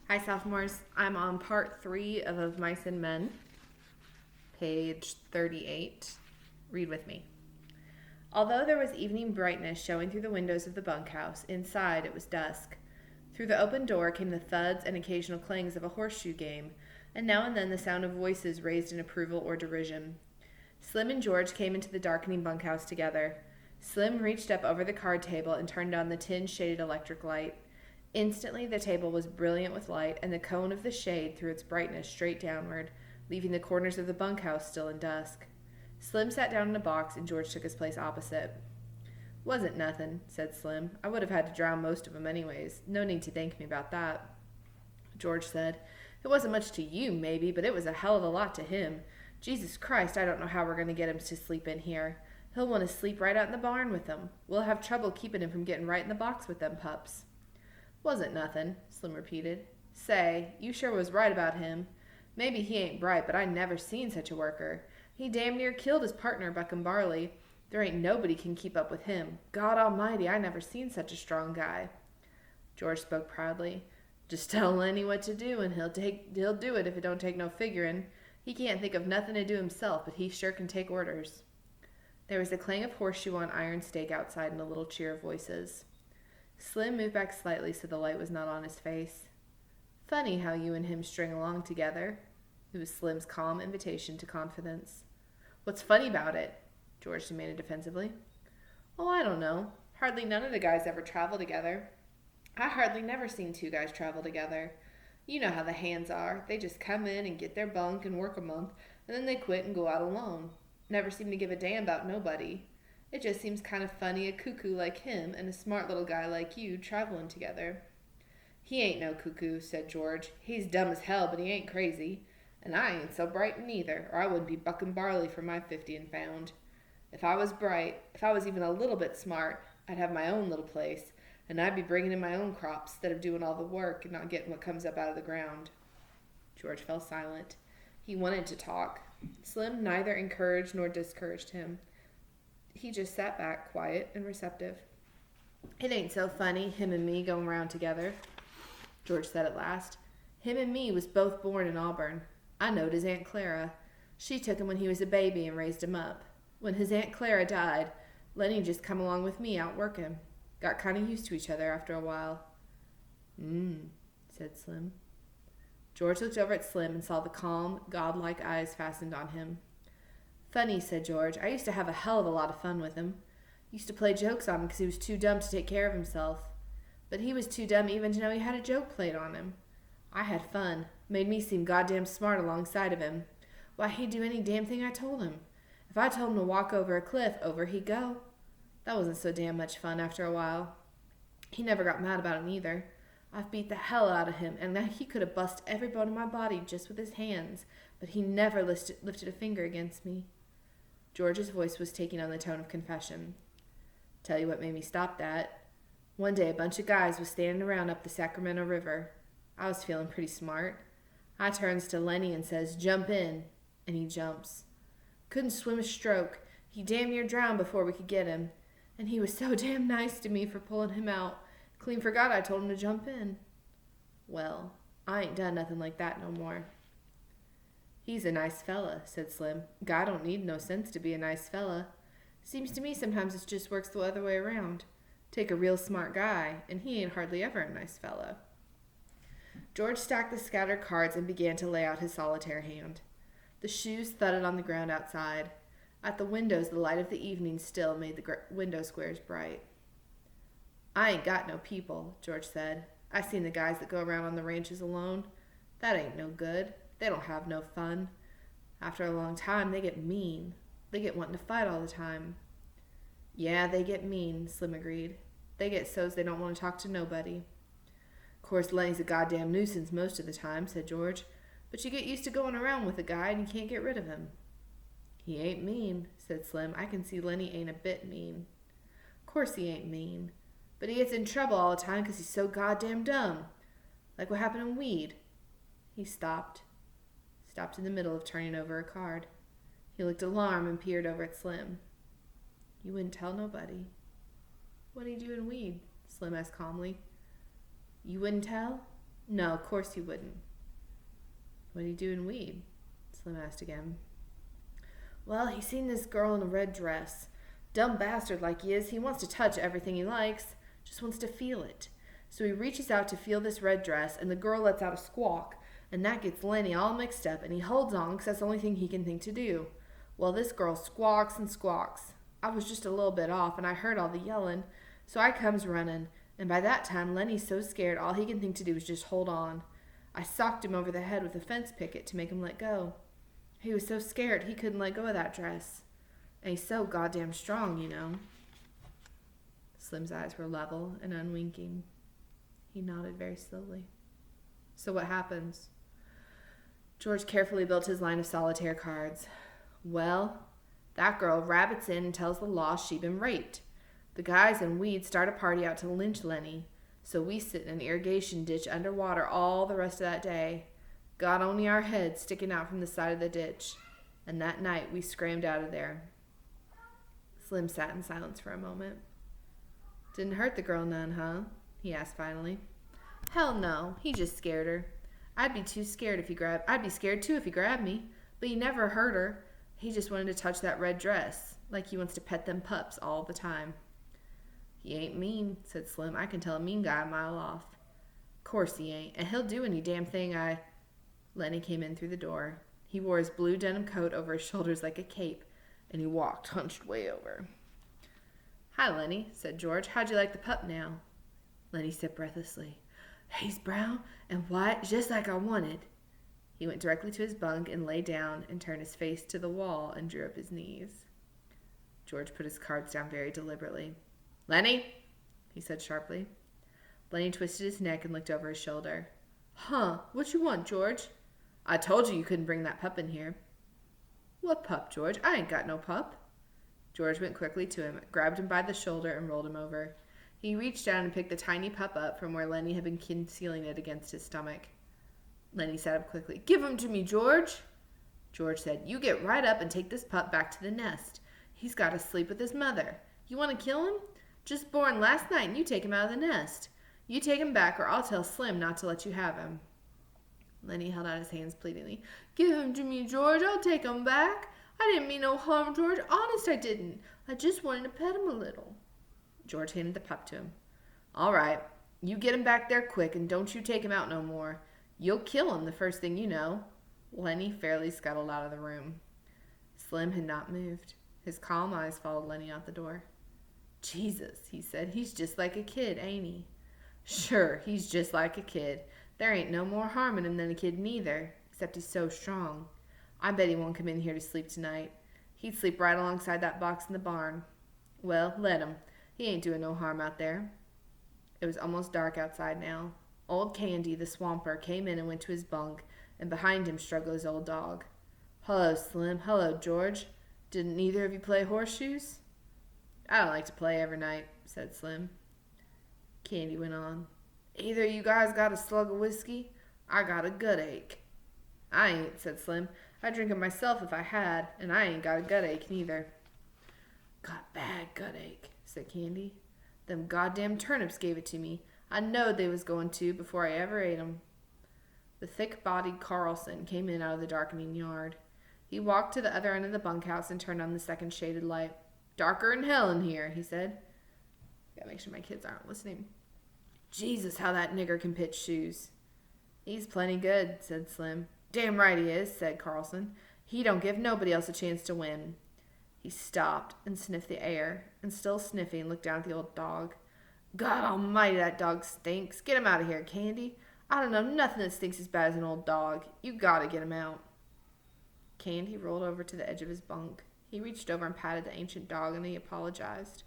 Hi, sophomores. I'm on part 3 of Mice and Men, page 38. Read with me. Although there was evening brightness showing through the windows of the bunkhouse, inside it was dusk. Through the open door came the thuds and occasional clangs of a horseshoe game, and now and then the sound of voices raised in approval or derision. Slim and George came into the darkening bunkhouse together. Slim reached up over the card table and turned on the tin-shaded electric light. Instantly, the table was brilliant with light, and the cone of the shade threw its brightness straight downward, leaving the corners of the bunkhouse still in dusk. Slim sat down in a box, and George took his place opposite. "Wasn't nothin'," said Slim. "I would have had to drown most of 'em anyways. No need to thank me about that." George said, "It wasn't much to you, maybe, but it was a hell of a lot to him. Jesus Christ, I don't know how we're going to get him to sleep in here. He'll want to sleep right out in the barn with them. We'll have trouble keeping him from getting right in the box with them pups." "Wasn't nothin'," Slim repeated. "Say, you sure was right about him. Maybe he ain't bright, but I never seen such a worker. He damn near killed his partner, Buckham Barley. There ain't nobody can keep up with him. God almighty, I never seen such a strong guy." George spoke proudly. "Just tell Lenny what to do, and he'll do it if it don't take no figuring. He can't think of nothing to do himself, but he sure can take orders." There was a clang of horseshoe on iron stake outside and a little cheer of voices. Slim moved back slightly so the light was not on his face. "Funny how you and him string along together." It was Slim's calm invitation to confidence. "What's funny about it?" George demanded defensively. "Oh, I don't know. Hardly none of the guys ever travel together. I hardly never seen two guys travel together. You know how the hands are. They just come in and get their bunk and work a month, and then they quit and go out alone. Never seem to give a damn about nobody. It just seems kind of funny a cuckoo like him and a smart little guy like you traveling together." "He ain't no cuckoo," said George. "He's dumb as hell, but he ain't crazy. And I ain't so bright neither, or I wouldn't be bucking barley for my 50 and found. If I was bright, if I was even a little bit smart, I'd have my own little place, and I'd be bringing in my own crops instead of doing all the work and not getting what comes up out of the ground." George fell silent. He wanted to talk. Slim neither encouraged nor discouraged him. He just sat back, quiet and receptive. "It ain't so funny, him and me going round together," George said at last. "Him and me was both born in Auburn. I knowed his Aunt Clara. She took him when he was a baby and raised him up. When his Aunt Clara died, Lenny just come along with me out working. Got kind of used to each other after a while." Said Slim. George looked over at Slim and saw the calm, godlike eyes fastened on him. "Funny," said George. "I used to have a hell of a lot of fun with him. Used to play jokes on him because he was too dumb to take care of himself. But he was too dumb even to know he had a joke played on him. I had fun. Made me seem goddamn smart alongside of him. Why, he'd do any damn thing I told him. If I told him to walk over a cliff, over he'd go. That wasn't so damn much fun after a while. He never got mad about it neither. I've beat the hell out of him, and now he could have bust every bone in my body just with his hands, but he never lifted a finger against me." George's voice was taking on the tone of confession. "Tell you what made me stop that. One day a bunch of guys was standing around up the Sacramento River. I was feeling pretty smart. I turns to Lenny and says, 'Jump in,' and he jumps. Couldn't swim a stroke. He damn near drowned before we could get him. And he was so damn nice to me for pulling him out. Clean forgot I told him to jump in." "Well, I ain't done nothing like that no more." "He's a nice fella," said Slim. "Guy don't need no sense to be a nice fella. Seems to me sometimes it just works the other way around. Take a real smart guy, and he ain't hardly ever a nice fella." George stacked the scattered cards and began to lay out his solitaire hand. The shoes thudded on the ground outside. At the windows, the light of the evening still made the window squares bright. "I ain't got no people," George said. "I seen the guys that go around on the ranches alone. That ain't no good. They don't have no fun. After a long time, they get mean. They get wanting to fight all the time." "Yeah, they get mean," Slim agreed. "They get so's they don't want to talk to nobody." "Course, Lenny's a goddamn nuisance most of the time," said George. "But you get used to going around with a guy and you can't get rid of him." "He ain't mean," said Slim. "I can see Lenny ain't a bit mean." "Course he ain't mean. But he gets in trouble all the time 'cause he's so goddamn dumb. Like what happened in Weed." He stopped in the middle of turning over a card. He looked alarmed and peered over at Slim. "You wouldn't tell nobody." "What'd he do in Weed?" Slim asked calmly. "You wouldn't tell?" No, of course you wouldn't. What do you do in weed? Slim asked again. Well, he seen this girl in a red dress. Dumb bastard like he is, he wants to touch everything he likes. Just wants to feel it. So he reaches out to feel this red dress, and the girl lets out a squawk, and that gets Lenny all mixed up, and he holds on because that's the only thing he can think to do. Well, this girl squawks and squawks. I was just a little bit off, and I heard all the yelling, so I comes running, and by that time Lenny's so scared all he can think to do is just hold on. I socked him over the head with a fence picket to make him let go. He was so scared he couldn't let go of that dress. And he's so goddamn strong, you know. Slim's eyes were level and unwinking. He nodded very slowly. So what happens? George carefully built his line of solitaire cards. Well, that girl rabbits in and tells the law she'd been raped. The guys in weed start a party out to lynch Lenny. So we sit in an irrigation ditch underwater all the rest of that day. Got only our heads sticking out from the side of the ditch. And that night we scrammed out of there. Slim sat in silence for a moment. Didn't hurt the girl none, huh? He asked finally. Hell no, he just scared her. I'd be scared too if he grabbed me, but he never hurt her. He just wanted to touch that red dress, like he wants to pet them pups all the time. He ain't mean, said Slim. I can tell a mean guy a mile off. Course he ain't, and he'll do any damn thing Lenny came in through the door. He wore his blue denim coat over his shoulders like a cape, and he walked hunched way over. Hi, Lenny, said George. How'd you like the pup now? Lenny said breathlessly, He's brown and white, just like I wanted. He went directly to his bunk and lay down and turned his face to the wall and drew up his knees. George put his cards down very deliberately. Lenny, he said sharply. Lenny twisted his neck and looked over his shoulder. Huh, what you want, George? I told you couldn't bring that pup in here. What pup, George? I ain't got no pup. George went quickly to him, grabbed him by the shoulder, and rolled him over. He reached down and picked the tiny pup up from where Lenny had been concealing it against his stomach. Lenny sat up quickly. Give him to me, George. George said, You get right up and take this pup back to the nest. He's got to sleep with his mother. You want to kill him? Just born last night and you take him out of the nest. You take him back or I'll tell Slim not to let you have him. Lenny held out his hands pleadingly. Give him to me, George. I'll take him back. I didn't mean no harm, George. Honest, I didn't. I just wanted to pet him a little. George handed the pup to him. All right. You get him back there quick and don't you take him out no more. You'll kill him the first thing you know. Lenny fairly scuttled out of the room. Slim had not moved. His calm eyes followed Lenny out the door. Jesus, he said. He's just like a kid, ain't he? Sure, he's just like a kid. There ain't no more harm in him than a kid neither, except he's so strong. I bet he won't come in here to sleep tonight. He'd sleep right alongside that box in the barn. Well, let him. He ain't doing no harm out there. It was almost dark outside now. Old Candy, the swamper, came in and went to his bunk, and behind him struggled his old dog. Hello, Slim. Hello, George. Didn't neither of you play horseshoes? I don't like to play every night, said Slim. Candy went on. Either you guys got a slug of whiskey? I got a gut ache. I ain't, said Slim. I'd drink it myself if I had, and I ain't got a gut ache neither. Got bad gut ache, said Candy. Them goddamn turnips gave it to me. I knowed they was going to before I ever ate 'em. The thick-bodied Carlson came in out of the darkening yard. He walked to the other end of the bunkhouse and turned on the second shaded light. Darker'n hell in here, he said. Gotta make sure my kids aren't listening. Jesus, how that nigger can pitch shoes. He's plenty good, said Slim. Damn right he is, said Carlson. He don't give nobody else a chance to win. He stopped and sniffed the air, and still sniffing, looked down at the old dog. God almighty, that dog stinks. Get him out of here, Candy. I don't know nothing that stinks as bad as an old dog. You gotta get him out. Candy rolled over to the edge of his bunk. He reached over and patted the ancient dog, and he apologized.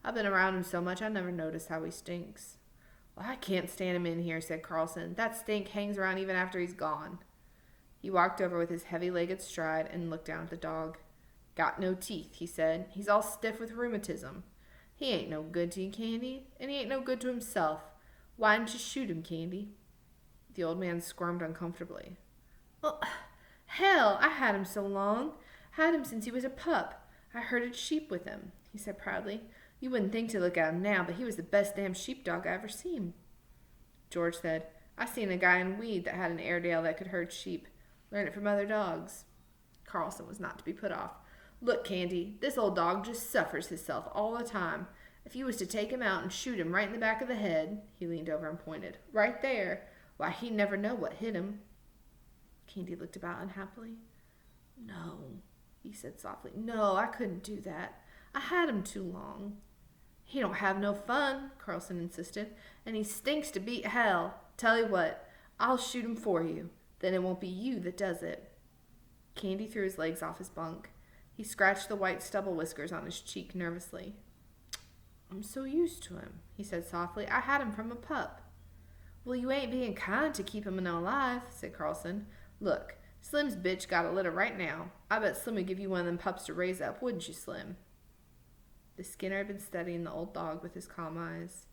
I've been around him so much I never noticed how he stinks. Well, I can't stand him in here, said Carlson. That stink hangs around even after he's gone. He walked over with his heavy-legged stride and looked down at the dog. Got no teeth, he said. He's all stiff with rheumatism. He ain't no good to you, Candy, and he ain't no good to himself. Why didn't you shoot him, Candy? The old man squirmed uncomfortably. Well, hell, I had him so long. Had him since he was a pup. I herded sheep with him, he said proudly. You wouldn't think to look at him now, but he was the best damn sheepdog I ever seen. George said, I seen a guy in Weed that had an Airedale that could herd sheep. Learn it from other dogs. Carlson was not to be put off. Look, Candy, this old dog just suffers himself all the time. If you was to take him out and shoot him right in the back of the head, he leaned over and pointed, right there, why, he'd never know what hit him. Candy looked about unhappily. No, he said softly. No, I couldn't do that. I had him too long. He don't have no fun, Carlson insisted, and he stinks to beat hell. Tell you what, I'll shoot him for you. Then it won't be you that does it. Candy threw his legs off his bunk. He scratched the white stubble whiskers on his cheek nervously. I'm so used to him, he said softly. I had him from a pup. Well, you ain't being kind to keep him alive, said Carlson. Look, Slim's bitch got a litter right now. I bet Slim would give you one of them pups to raise up, wouldn't you, Slim? The Skinner had been studying the old dog with his calm eyes.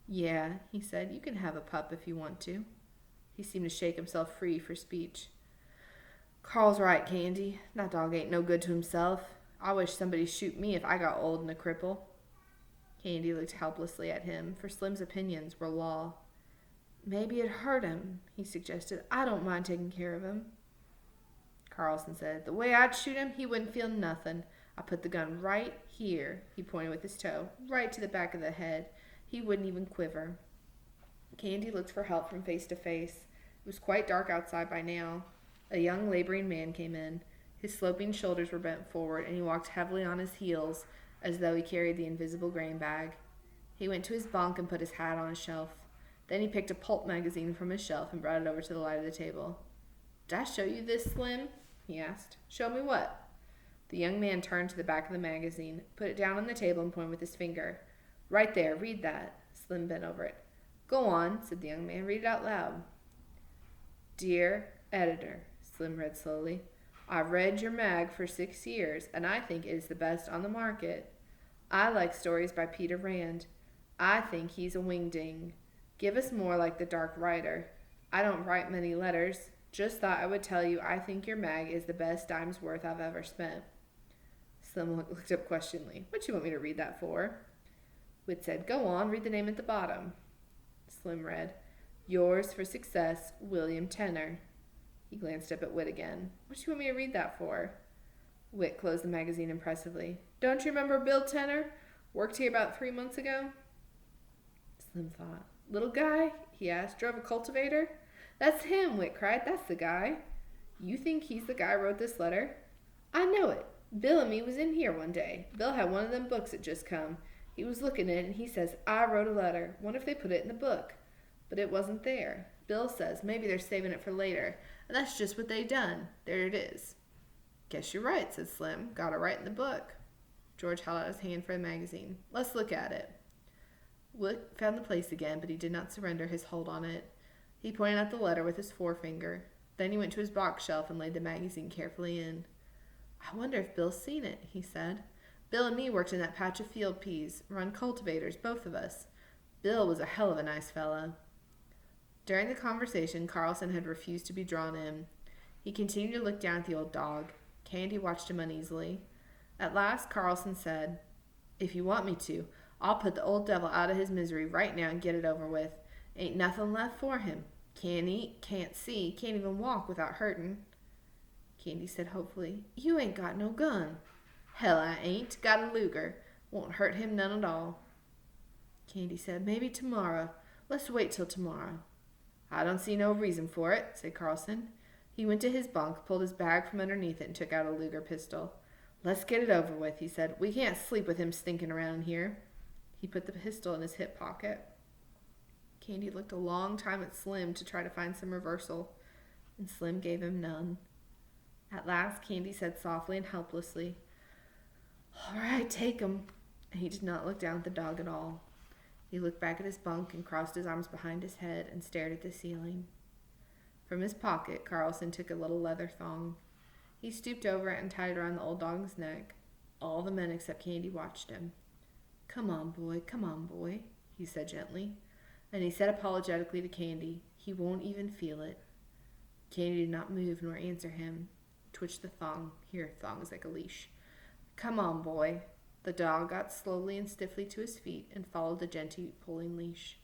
Yeah, he said, you can have a pup if you want to. He seemed to shake himself free for speech. Carl's right, Candy. That dog ain't no good to himself. I wish somebody'd shoot me if I got old and a cripple. Candy looked helplessly at him, for Slim's opinions were law. Maybe it'd hurt him, he suggested. I don't mind taking care of him. Carlson said, the way I'd shoot him, he wouldn't feel nothing. I put the gun right here, he pointed with his toe, right to the back of the head. He wouldn't even quiver. Candy looked for help from face to face. It was quite dark outside by now. A young laboring man came in. His sloping shoulders were bent forward, and he walked heavily on his heels, as though he carried the invisible grain bag. He went to his bunk and put his hat on a shelf. Then he picked a pulp magazine from his shelf and brought it over to the light of the table. Did I show you this, Slim? He asked. Show me what? The young man turned to the back of the magazine, put it down on the table, and pointed with his finger. Right there, read that. Slim bent over it. Go on, said the young man. Read it out loud. Dear Editor, Slim read slowly. I've read your mag for 6 years, and I think it is the best on the market. I like stories by Peter Rand. I think he's a wingding. Give us more like The Dark Rider. I don't write many letters. Just thought I would tell you I think your mag is the best dime's worth I've ever spent. Slim looked up questioningly. What do you want me to read that for? Whit said, go on, read the name at the bottom. Slim read, Yours for Success, William Tenner. He glanced up at Whit again. What do you want me to read that for? Whit closed the magazine impressively. Don't you remember Bill Tenner? Worked here about 3 months ago? Slim thought. Little guy? He asked. Drove a cultivator? That's him, Whit cried. That's the guy. You think he's the guy who wrote this letter? I know it. Bill and me was in here one day. Bill had one of them books that just come. He was looking at it and he says, I wrote a letter. Wonder if they put it in the book. But it wasn't there. Bill says maybe they're saving it for later. And that's just what they done. There it is. Guess you're right, said Slim. Got it right in the book. George held out his hand for the magazine. Let's look at it. Whit found the place again, but he did not surrender his hold on it. He pointed at the letter with his forefinger. Then he went to his box shelf and laid the magazine carefully in. I wonder if Bill's seen it, he said. Bill and me worked in that patch of field peas, run cultivators, both of us. Bill was a hell of a nice fellow. During the conversation, Carlson had refused to be drawn in. He continued to look down at the old dog. Candy watched him uneasily. At last, Carlson said, If you want me to, I'll put the old devil out of his misery right now and get it over with. Ain't nothing left for him. Can't eat, can't see, can't even walk without hurting. Candy said hopefully, You ain't got no gun. Hell, I ain't. Got a Luger. Won't hurt him none at all. Candy said, Maybe tomorrow. Let's wait till tomorrow. I don't see no reason for it, said Carlson. He went to his bunk, pulled his bag from underneath it, and took out a Luger pistol. Let's get it over with, he said. We can't sleep with him stinking around here. He put the pistol in his hip pocket. Candy looked a long time at Slim to try to find some reversal, and Slim gave him none. At last, Candy said softly and helplessly, All right, take him. And he did not look down at the dog at all. He looked back at his bunk and crossed his arms behind his head and stared at the ceiling. From his pocket, Carlson took a little leather thong. He stooped over it and tied it around the old dog's neck. All the men except Candy watched him. Come on, boy, he said gently. And he said apologetically to Candy, He won't even feel it. Candy did not move nor answer him. He twitched the thong. Here, thong is like a leash. Come on, boy. The dog got slowly and stiffly to his feet and followed the gently pulling leash.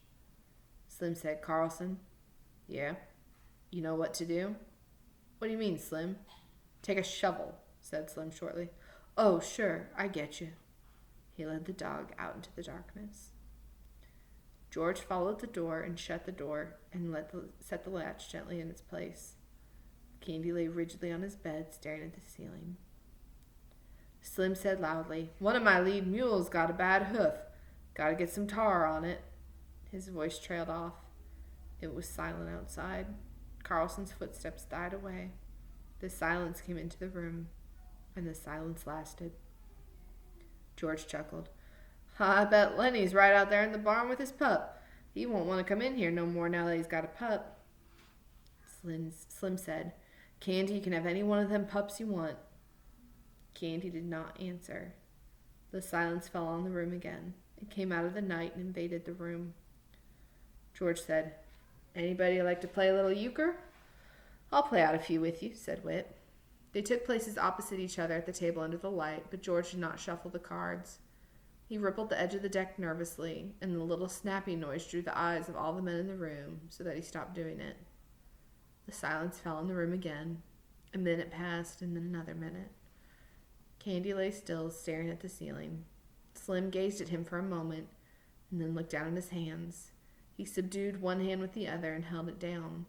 Slim said, Carlson, Yeah? You know what to do? What do you mean, Slim? Take a shovel, said Slim shortly. Oh, sure, I get you. He led the dog out into the darkness. George followed the door and shut the door and set the latch gently in its place. Candy lay rigidly on his bed, staring at the ceiling. Slim said loudly, "One of my lead mules got a bad hoof. Gotta get some tar on it." His voice trailed off. It was silent outside. Carlson's footsteps died away. The silence came into the room, and the silence lasted. George chuckled. "I bet Lenny's right out there in the barn with his pup. He won't want to come in here no more now that he's got a pup." Slim said, "Candy, you can have any one of them pups you want." Candy did not answer. The silence fell on the room again. It came out of the night and invaded the room. George said, "Anybody like to play a little euchre?" "I'll play out a few with you," said Whit. They took places opposite each other at the table under the light, but George did not shuffle the cards. He rippled the edge of the deck nervously, and the little snapping noise drew the eyes of all the men in the room, so that he stopped doing it. The silence fell in the room again. A minute passed, and then another minute. Candy lay still, staring at the ceiling. Slim gazed at him for a moment, and then looked down at his hands. He subdued one hand with the other and held it down.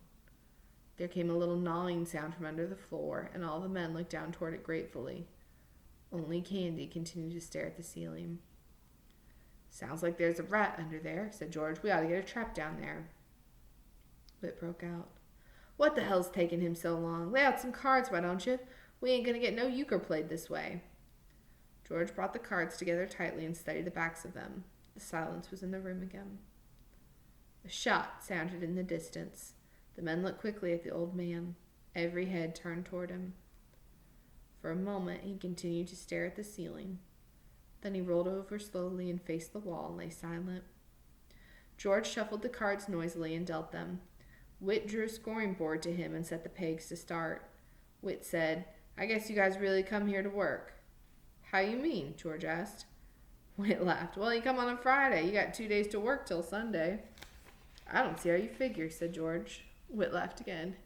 There came a little gnawing sound from under the floor, and all the men looked down toward it gratefully. Only Candy continued to stare at the ceiling. "Sounds like there's a rat under there," said George. "We ought to get a trap down there." Whit broke out. "What the hell's taking him so long? Lay out some cards, why don't you? We ain't gonna get no euchre played this way." George brought the cards together tightly and studied the backs of them. The silence was in the room again. A shot sounded in the distance. The men looked quickly at the old man. Every head turned toward him. For a moment he continued to stare at the ceiling. Then he rolled over slowly and faced the wall and lay silent. George shuffled the cards noisily and dealt them. Whit drew a scoring board to him and set the pegs to start. Whit said, "I guess you guys really come here to work." "How you mean?" George asked. Whit laughed. "Well, you come on a Friday. You got 2 days to work till Sunday." "I don't see how you figure," said George. Whit laughed again.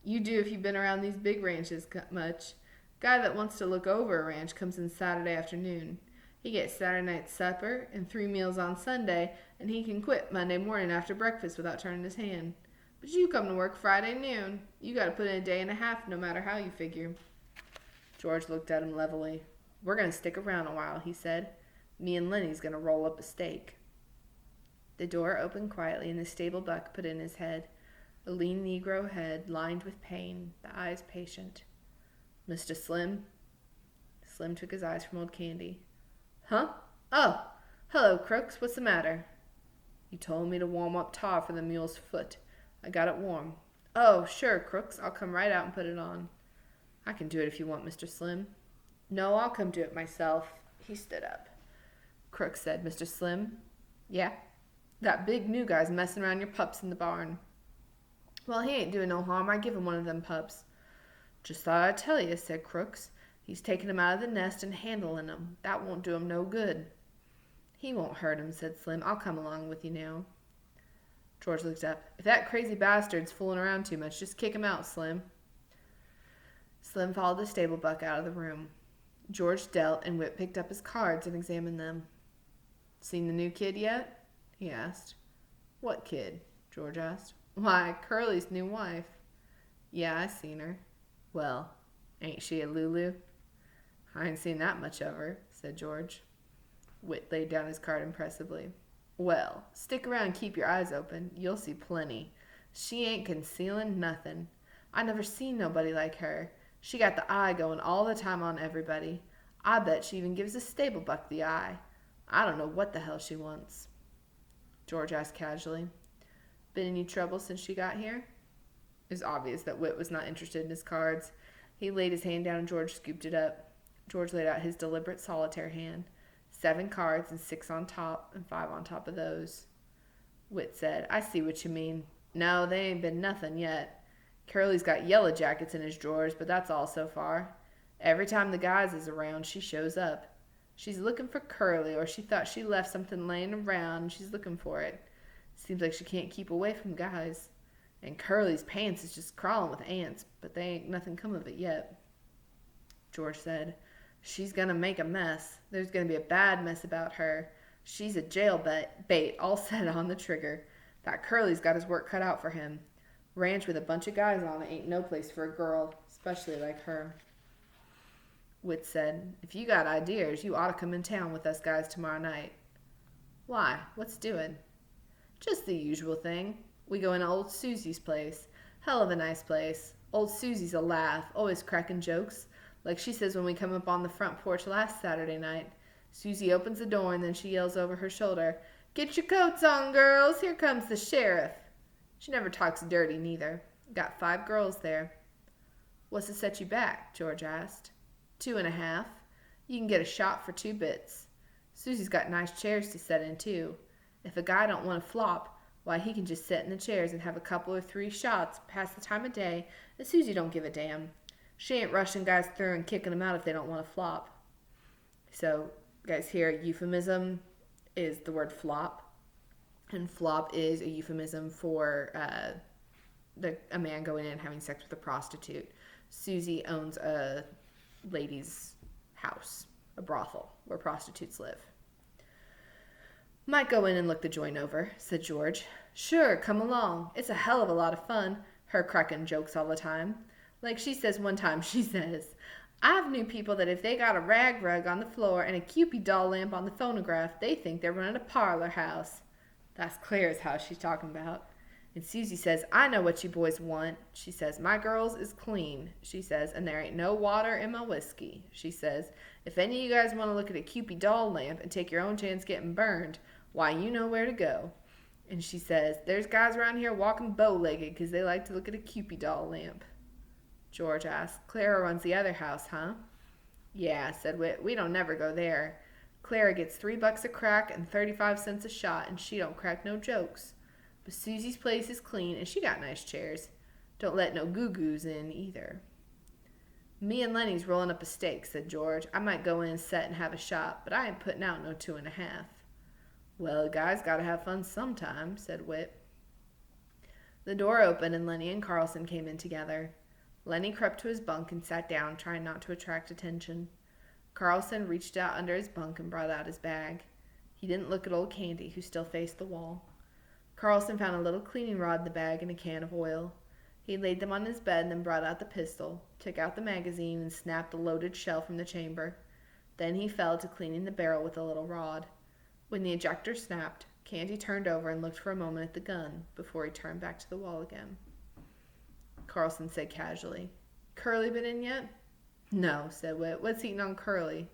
"You do if you've been around these big ranches much. Guy that wants to look over a ranch comes in Saturday afternoon. He gets Saturday night supper and 3 meals on Sunday, and he can quit Monday morning after breakfast without turning his hand. But you come to work Friday noon. You got to put in a day and a half no matter how you figure." George looked at him levelly. "We're going to stick around a while," he said. "Me and Lenny's going to roll up a steak." The door opened quietly and the stable buck put in his head. A lean Negro head, lined with pain, the eyes patient. "Mr. Slim?" Slim took his eyes from old Candy. "Huh? Oh, hello, Crooks. What's the matter?" "You told me to warm up tar for the mule's foot. I got it warm." "Oh, sure, Crooks. I'll come right out and put it on." "I can do it if you want, Mr. Slim." "No, I'll come do it myself." He stood up. Crooks said, "Mr. Slim?" "Yeah?" "That big new guy's messing around your pups in the barn." "Well, he ain't doing no harm. I give him one of them pups." "Just thought I'd tell you," said Crooks. "He's taking him out of the nest and handling him. That won't do him no good." "He won't hurt him," said Slim. "I'll come along with you now." George looked up. "If that crazy bastard's fooling around too much, just kick him out, Slim." Slim followed the stable buck out of the room. George dealt, and Whit picked up his cards and examined them. "Seen the new kid yet?" he asked. "What kid?" George asked. "Why, Curly's new wife." "Yeah, I seen her." "Well, ain't she a Lulu?" "I ain't seen that much of her," said George. Whit laid down his card impressively. "Well, stick around and keep your eyes open. You'll see plenty. She ain't concealing nothing. I never seen nobody like her. She got the eye going all the time on everybody. I bet she even gives the stable buck the eye. I don't know what the hell she wants." George asked casually, "Been any trouble since she got here?" It was obvious that Whit was not interested in his cards. He laid his hand down and George scooped it up. George laid out his deliberate solitaire hand. 7 cards and 6 on top and 5 on top of those. Whit said, "I see what you mean. No, they ain't been nothing yet. Curly's got yellow jackets in his drawers, but that's all so far. Every time the guys is around, she shows up. She's looking for Curly, or she thought she left something laying around and she's looking for it. Seems like she can't keep away from guys. And Curly's pants is just crawling with ants, but they ain't nothing come of it yet. George said, she's gonna make a mess. There's gonna be a bad mess about her. She's a jail bait all set on the trigger. That Curly's got his work cut out for him. Ranch with a bunch of guys on it ain't no place for a girl, especially like her. Whit said, if you got ideas, you ought to come in town with us guys tomorrow night. Why? What's doing? Just the usual thing. We go into old Susie's place. Hell of a nice place. Old Susie's a laugh, always cracking jokes. Like she says when we come up on the front porch last Saturday night. Susie opens the door and then she yells over her shoulder, get your coats on, girls. Here comes the sheriff. She never talks dirty, neither. Got 5 girls there. What's to set you back? George asked. 2.5. You can get a shot for 2 bits. Susie's got nice chairs to sit in, too. If a guy don't want to flop, why, he can just sit in the chairs and have a couple or 3 shots past the time of day, and Susie don't give a damn. She ain't rushing guys through and kicking them out if they don't want to flop. So, guys, here, euphemism is the word flop. And flop is a euphemism for a man going in and having sex with a prostitute. Susie owns a ladies' house, a brothel, where prostitutes live. Might go in and look the joint over, said George. Sure, come along. It's a hell of a lot of fun, her cracking jokes all the time. Like she says one time, she says, I've knew people that if they got a rag rug on the floor and a Cupid doll lamp on the phonograph, they think they're running a parlor house. That's Claire's house she's talking about. And Susie says, I know what you boys want. She says, my girls is clean. She says, and there ain't no water in my whiskey. She says, if any of you guys want to look at a Cupid doll lamp and take your own chance getting burned, why, you know where to go. And she says, there's guys around here walking bow-legged because they like to look at a Cupid doll lamp. George asked, Clara runs the other house, huh? Yeah, said Whit, we don't never go there. Clara gets $3 a crack and 35 cents a shot, and she don't crack no jokes. But Susie's place is clean, and she got nice chairs. Don't let no goo-goos in, either. Me and Lenny's rolling up a steak, said George. I might go in and set and have a shot, but I ain't putting out no 2.5. Well, a guy's gotta have fun sometime, said Whit. The door opened, and Lenny and Carlson came in together. Lenny crept to his bunk and sat down, trying not to attract attention. Carlson reached out under his bunk and brought out his bag. He didn't look at old Candy, who still faced the wall. Carlson found a little cleaning rod in the bag and a can of oil. He laid them on his bed and then brought out the pistol, took out the magazine, and snapped the loaded shell from the chamber. Then he fell to cleaning the barrel with a little rod. When the ejector snapped, Candy turned over and looked for a moment at the gun before he turned back to the wall again. Carlson said casually, Curly been in yet? No, said Whit. What's eating on Curly?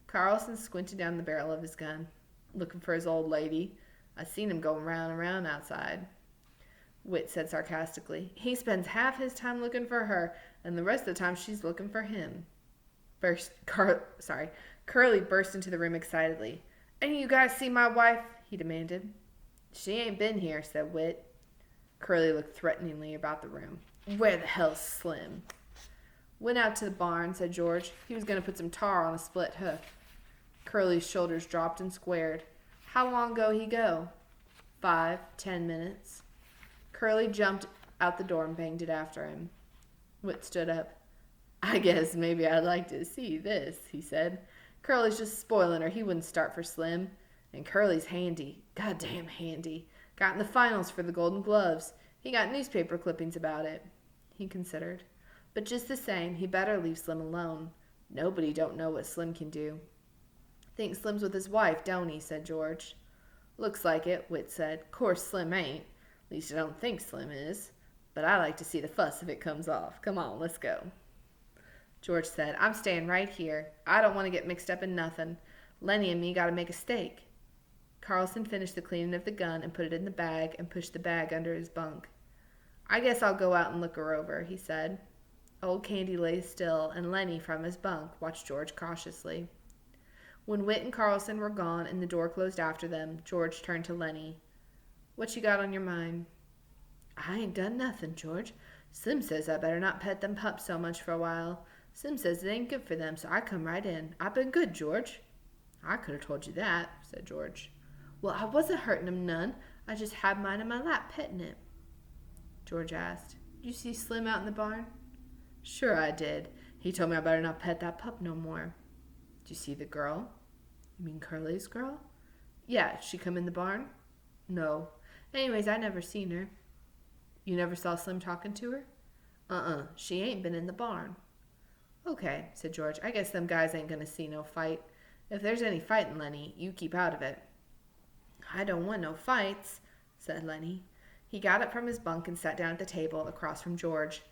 Carlson squinted down the barrel of his gun. Looking for his old lady. I seen him going round and round outside. Whit said sarcastically, he spends half his time looking for her, and the rest of the time she's looking for him. Curly burst into the room excitedly. Any of you guys see my wife? He demanded. She ain't been here, said Whit. Curly looked threateningly about the room. Where the hell's Slim? Went out to the barn, said George. He was going to put some tar on a split hoof. Curly's shoulders dropped and squared. How long ago he go? 5, 10 minutes. Curly jumped out the door and banged it after him. Whit stood up. I guess maybe I'd like to see this, he said. Curly's just spoiling her. He wouldn't start for Slim. And Curly's handy. Goddamn handy. Got in the finals for the Golden Gloves. He got newspaper clippings about it. He considered. But just the same, he better leave Slim alone. Nobody don't know what Slim can do. Think Slim's with his wife, don't he? Said George. Looks like it, Whit said. Course Slim ain't. At least I don't think Slim is. But I like to see the fuss if it comes off. Come on, let's go. George said, I'm staying right here. I don't want to get mixed up in nothing. Lenny and me got to make a steak. Carlson finished the cleaning of the gun and put it in the bag and pushed the bag under his bunk. I guess I'll go out and look her over, he said. Old Candy lay still, and Lenny, from his bunk, watched George cautiously. When Whit and Carlson were gone and the door closed after them, George turned to Lenny. What you got on your mind? I ain't done nothing, George. Slim says I better not pet them pups so much for a while. Slim says it ain't good for them, so I come right in. I been good, George. I could have told you that, said George. Well, I wasn't hurting him none. I just had mine in my lap, petting it. George asked. Did you see Slim out in the barn? Sure I did. He told me I better not pet that pup no more. Did you see the girl? You mean Curly's girl? Yeah, did she come in the barn? No. Anyways, I never seen her. You never saw Slim talking to her? She ain't been in the barn. Okay, said George. I guess them guys ain't gonna see no fight. If there's any fighting, Lenny, you keep out of it. I don't want no fights, said Lenny. He got up from his bunk and sat down at the table across from George.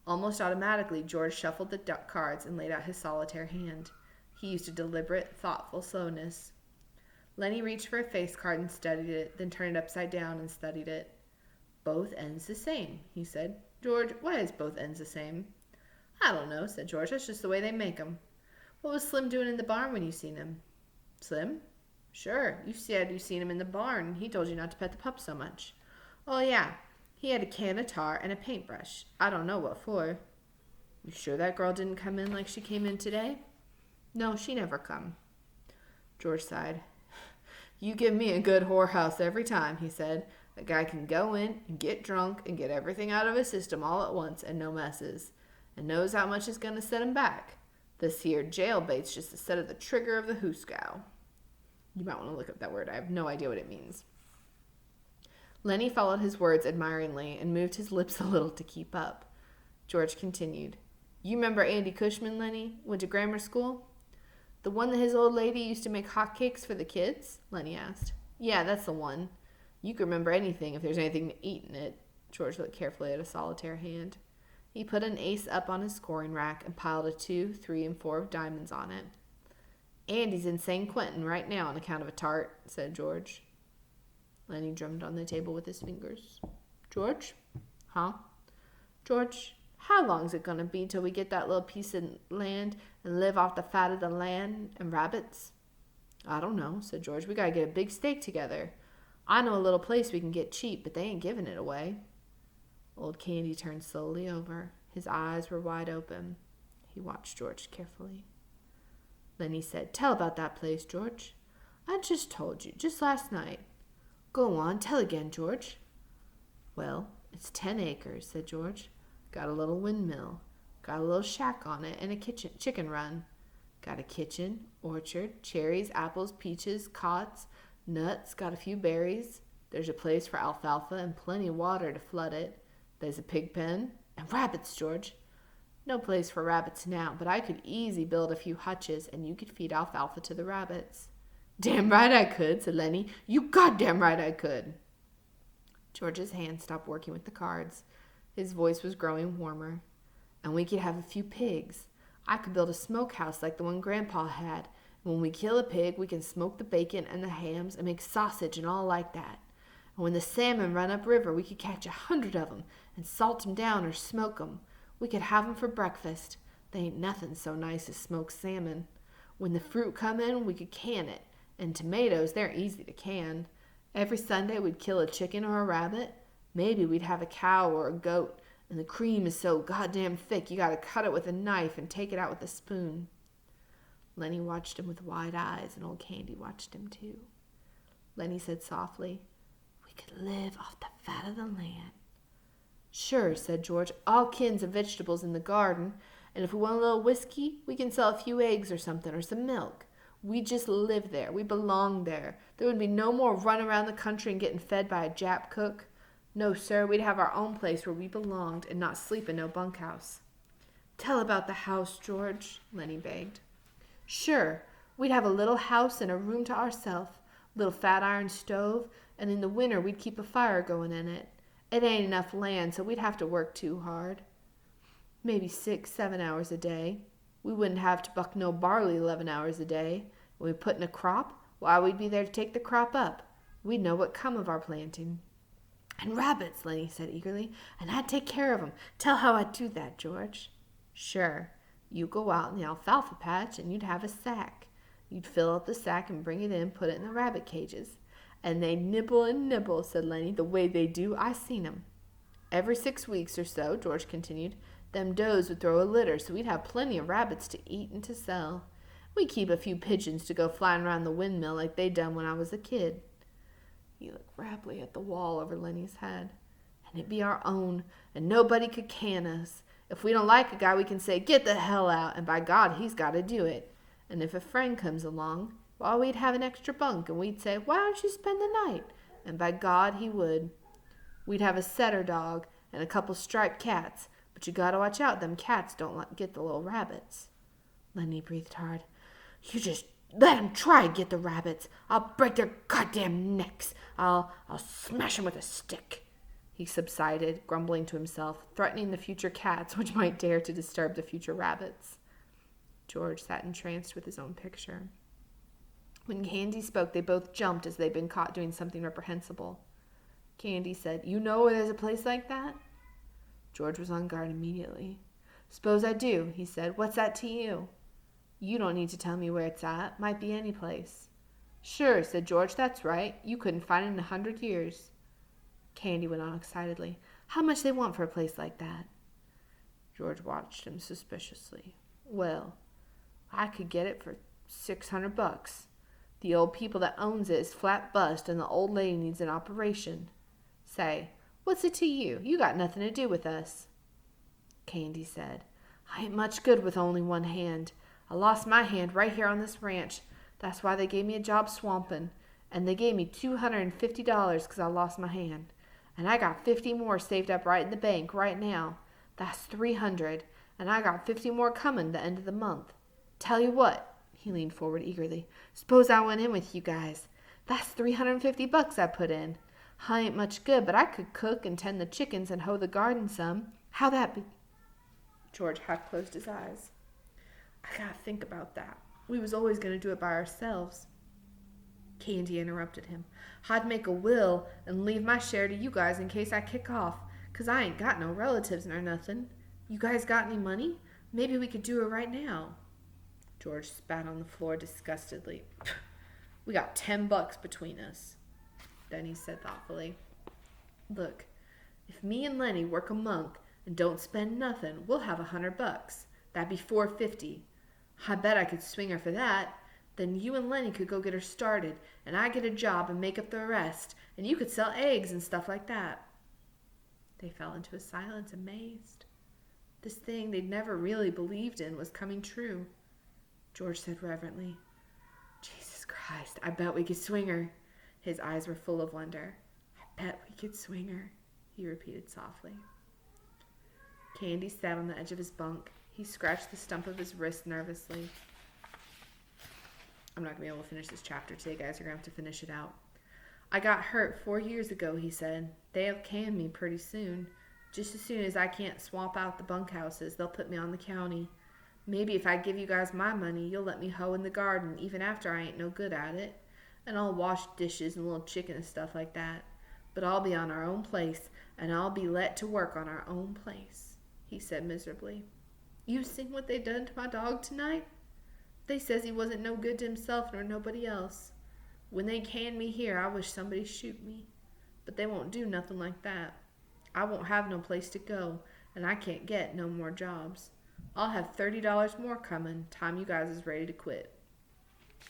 Almost automatically, George shuffled the cards and laid out his solitaire hand. He used a deliberate, thoughtful slowness. Lenny reached for a face card and studied it, then turned it upside down and studied it. Both ends the same, he said. George, why is both ends the same? I don't know, said George. That's just the way they make 'em. What was Slim doing in the barn when you seen him? Slim? Sure. You said you seen him in the barn, and he told you not to pet the pup so much. Oh, yeah. He had a can of tar and a paintbrush. I don't know what for. You sure that girl didn't come in like she came in today? No, she never come. George sighed. You give me a good whorehouse every time, he said. A guy can go in and get drunk and get everything out of his system all at once and no messes, and knows how much is going to set him back. This here jailbait's just a set of the trigger of the hooskow. You might want to look up that word. I have no idea what it means. Lenny followed his words admiringly and moved his lips a little to keep up. George continued. You remember Andy Cushman, Lenny? Went to grammar school? The one that his old lady used to make hotcakes for the kids? Lenny asked. Yeah, that's the one. You can remember anything if there's anything to eat in it. George looked carefully at a solitaire hand. He put an ace up on his scoring rack and piled a 2, 3, and 4 of diamonds on it. Andy's in San Quentin right now on account of a tart, said George. Lenny drummed on the table with his fingers. George? Huh? George, how long's it going to be till we get that little piece of land and live off the fat of the land and rabbits? I don't know, said George. We got to get a big stake together. I know a little place we can get cheap, but they ain't giving it away. Old Candy turned slowly over. His eyes were wide open. He watched George carefully. Lenny said, Tell about that place, George. I just told you, just last night. Go on, tell again, George. Well, it's 10 acres, said George. Got a little windmill. Got a little shack on it and a chicken run. Got a kitchen, orchard, cherries, apples, peaches, cots, nuts, got a few berries. There's a place for alfalfa and plenty of water to flood it. There's a pig pen and rabbits, George. No place for rabbits now, but I could easy build a few hutches and you could feed alfalfa to the rabbits. Damn right I could, said Lenny. You goddamn right I could. George's hand stopped working with the cards. His voice was growing warmer. And we could have a few pigs. I could build a smokehouse like the one Grandpa had. And when we kill a pig, we can smoke the bacon and the hams and make sausage and all like that. And when the salmon run up river, we could catch 100 of 'em and salt 'em down or smoke 'em. We could have 'em for breakfast. They ain't nothing so nice as smoked salmon. When the fruit come in, we could can it. And tomatoes, they're easy to can. Every Sunday we'd kill a chicken or a rabbit. Maybe we'd have a cow or a goat. And the cream is so goddamn thick you gotta cut it with a knife and take it out with a spoon. Lenny watched him with wide eyes, and old Candy watched him too. Lenny said softly, We could live off the fat of the land. Sure, said George, all kinds of vegetables in the garden, and if we want a little whiskey, we can sell a few eggs or something, or some milk. We just live there. We belong there. There would be no more run around the country and getting fed by a Jap cook. No, sir, we'd have our own place where we belonged and not sleep in no bunkhouse. Tell about the house, George, Lenny begged. Sure, we'd have a little house and a room to ourselves, a little fat iron stove, and in the winter we'd keep a fire going in it. It ain't enough land, so we'd have to work too hard. Maybe 6, 7 hours a day. We wouldn't have to buck no barley 11 hours a day. When we put in a crop, why, we'd be there to take the crop up. We'd know what come of our planting. And rabbits, Lenny said eagerly, and I'd take care of 'em. Tell how I'd do that, George. Sure. You go out in the alfalfa patch and you'd have a sack. You'd fill up the sack and bring it in, put it in the rabbit cages. And they'd nibble and nibble, said Lenny, the way they do. I seen 'em. Every 6 weeks or so, George continued, them does would throw a litter, so we'd have plenty of rabbits to eat and to sell. We'd keep a few pigeons to go flying around the windmill like they done when I was a kid. He looked rapidly at the wall over Lenny's head. And and it be our own, and nobody could can us. If we don't like a guy, we can say, get the hell out, and by God, he's got to do it. And if a friend comes along, well, we'd have an extra bunk, and we'd say, why don't you spend the night? And by God, he would. We'd have a setter dog and a couple striped cats, but you gotta watch out, them cats don't get the little rabbits. Lenny breathed hard. You just let 'em try to get the rabbits. I'll break their goddamn necks. I'll smash 'em with a stick. He subsided, grumbling to himself, threatening the future cats which might dare to disturb the future rabbits. George sat entranced with his own picture. When Candy spoke, they both jumped as they'd been caught doing something reprehensible. Candy said, you know where there's a place like that? George was on guard immediately. Suppose I do, he said. What's that to you? You don't need to tell me where it's at. Might be any place. Sure, said George, that's right. You couldn't find it in 100 years. Candy went on excitedly. How much they want for a place like that? George watched him suspiciously. Well, I could get it for $600. The old people that owns it is flat bust, and the old lady needs an operation. Say, what's it to you? You got nothing to do with us. Candy said, I ain't much good with only one hand. I lost my hand right here on this ranch. That's why they gave me a job swamping. And they gave me $250 because I lost my hand. And I got 50 more saved up right in the bank right now. That's $300. And I got 50 more coming the end of the month. Tell you what. He leaned forward eagerly. Suppose I went in with you guys. That's $350 I put in. I ain't much good, but I could cook and tend the chickens and hoe the garden some. How'd that be? George half closed his eyes. I gotta think about that. We was always gonna do it by ourselves. Candy interrupted him. I'd make a will and leave my share to you guys in case I kick off, 'cause I ain't got no relatives nor nothing. You guys got any money? Maybe we could do it right now. George spat on the floor disgustedly. We got $10 between us. Then he said thoughtfully, look, if me and Lenny work a monk and don't spend nothing, we'll have $100. That'd be $450. I bet I could swing her for that. Then you and Lenny could go get her started, and I get a job and make up the rest, and you could sell eggs and stuff like that. They fell into a silence, amazed. This thing they'd never really believed in was coming true. George said reverently, Jesus Christ, I bet we could swing her. His eyes were full of wonder. I bet we could swing her, he repeated softly. Candy sat on the edge of his bunk. He scratched the stump of his wrist nervously. I'm not going to be able to finish this chapter today, guys. You're going to have to finish it out. I got hurt 4 years ago, he said. They'll can me pretty soon. Just as soon as I can't swap out the bunkhouses, they'll put me on the county. Maybe if I give you guys my money, you'll let me hoe in the garden, even after I ain't no good at it. And I'll wash dishes and little chicken and stuff like that. But I'll be on our own place, and I'll be let to work on our own place, he said miserably. You seen what they done to my dog tonight? They says he wasn't no good to himself nor nobody else. When they can me here, I wish somebody'd shoot me. But they won't do nothing like that. I won't have no place to go, and I can't get no more jobs. I'll have $30 more coming, time you guys is ready to quit.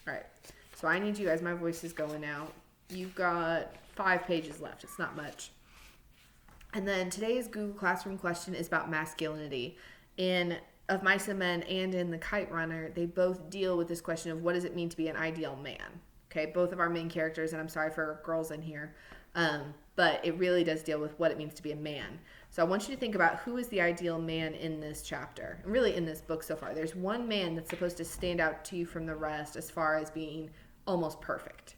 Alright, so I need you guys, my voice is going out. You've got 5 pages left, it's not much. And then today's Google Classroom question is about masculinity. In Of Mice and Men and in The Kite Runner, they both deal with this question of what does it mean to be an ideal man. Okay, both of our main characters, and I'm sorry for girls in here, but it really does deal with what it means to be a man. So I want you to think about who is the ideal man in this chapter, and really in this book so far. There's one man that's supposed to stand out to you from the rest as far as being almost perfect.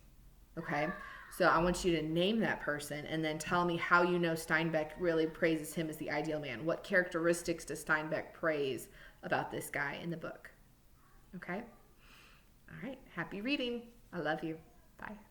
Okay, so I want you to name that person and then tell me how you know Steinbeck really praises him as the ideal man. What characteristics does Steinbeck praise about this guy in the book? Okay? All right, happy reading. I love you. Bye.